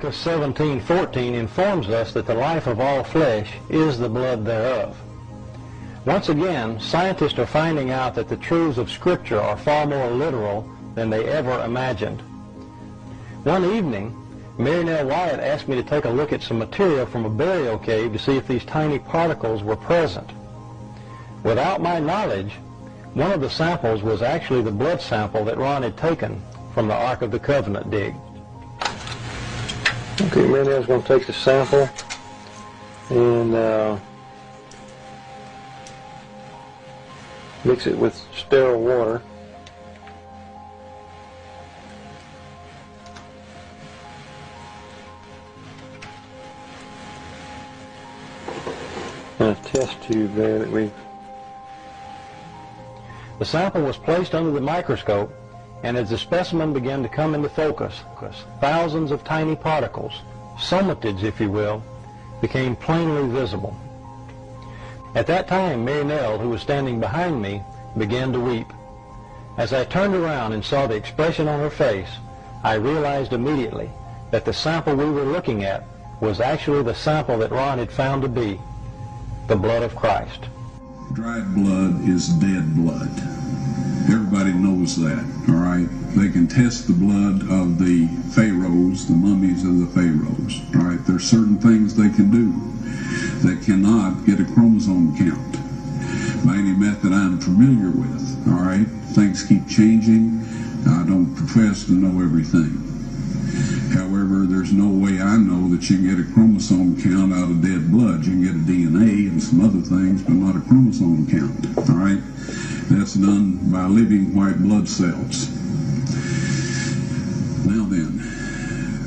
Leviticus 17:14 informs us that the life of all flesh is the blood thereof. Once again, scientists are finding out that the truths of Scripture are far more literal than they ever imagined. One evening, Mary Nell Wyatt asked me to take a look at some material from a burial cave to see if these tiny particles were present. Without my knowledge, one of the samples was actually the blood sample that Ron had taken from the Ark of the Covenant dig. Okay, Mary Nell's going to take the sample and mix it with sterile water. And a test tube there that we've... The sample was placed under the microscope, and as the specimen began to come into focus, thousands of tiny particles, somatids if you will, became plainly visible. At that time, Mary Nell, who was standing behind me, began to weep. As I turned around and saw the expression on her face, I realized immediately that the sample we were looking at was actually the sample that Ron had found to be the blood of Christ. Dried blood is dead blood. Everybody knows that, all right? They can test the blood of the pharaohs, the mummies of the pharaohs, all right? There's certain things they can do that cannot get a chromosome count by any method I'm familiar with, all right? Things keep changing. I don't profess to know everything. However, there's no way I know that you can get a chromosome count out of dead blood. You can get a DNA and some other things, but not a chromosome count, all right? That's done by living white blood cells. Now then,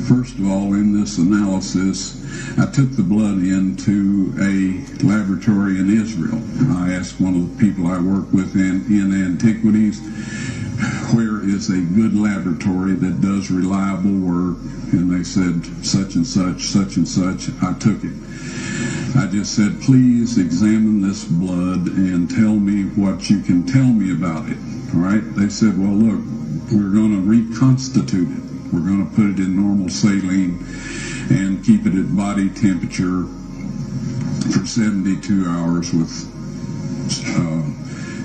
first of all, in this analysis, I took the blood into a laboratory in Israel. I asked one of the people I work with in antiquities, where is a good laboratory that does reliable work? And they said, such and such, such and such. I took it. I just said, please examine this blood and tell me what you can tell me about it. All right? They said, well, look, we're going to reconstitute it. We're going to put it in normal saline and keep it at body temperature for 72 hours with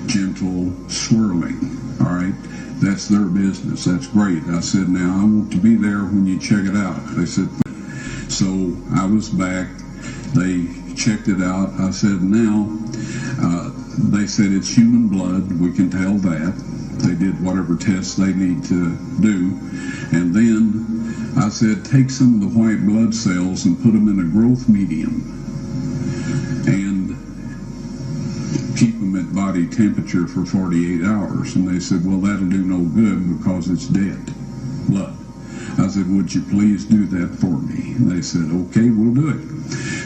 gentle swirling. All right? That's their business. That's great. I said, now I want to be there when you check it out. They said, so I was back. They checked it out. I said, now, they said it's human blood. We can tell that. They did whatever tests they need to do. And then I said, take some of the white blood cells and put them in a growth medium and keep them at body temperature for 48 hours. And they said, well, that'll do no good because it's dead blood. I said, would you please do that for me? And they said, okay, we'll do it.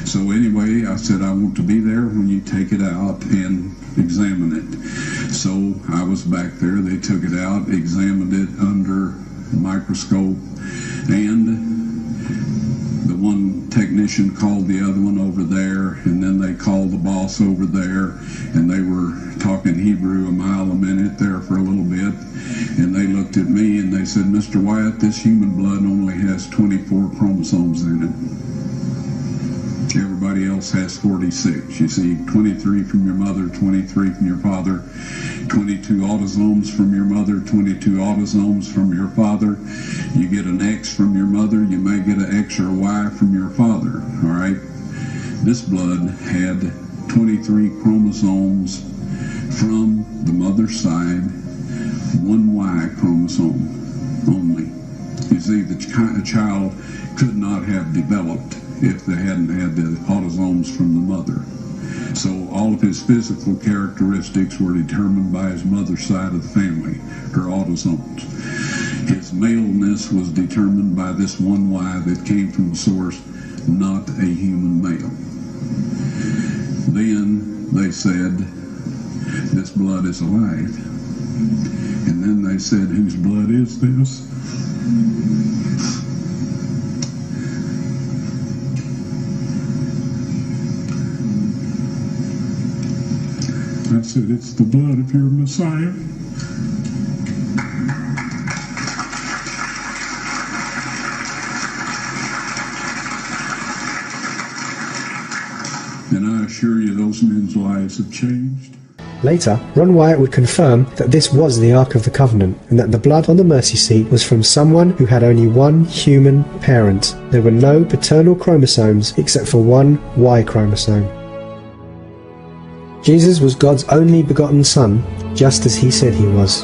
So anyway, I said, I want to be there when you take it out and examine it. So I was back there. They took it out, examined it under a microscope, and the one technician called the other one over there, and then they called the boss over there, and they were talking Hebrew a mile a minute there for a little bit, and they looked at me and they said, Mr. Wyatt, this human blood only has 24 chromosomes in it. Everybody else has 46. You see, 23 from your mother, 23 from your father, 22 autosomes from your mother, 22 autosomes from your father. You get an X from your mother, you may get an X or a Y from your father, all right? This blood had 23 chromosomes from the mother's side, one Y chromosome only. You see, the child could not have developed if they hadn't had the autosomes from the mother. So all of his physical characteristics were determined by his mother's side of the family, her autosomes. His maleness was determined by this one Y that came from the source, not a human male. Then they said, this blood is alive. And then they said, whose blood is this? I said, it's the blood of your Messiah. assure you those men's lives have changed. Later, Ron Wyatt would confirm that this was the Ark of the Covenant and that the blood on the mercy seat was from someone who had only one human parent. There were no paternal chromosomes except for one Y chromosome. Jesus was God's only begotten Son, just as he said he was.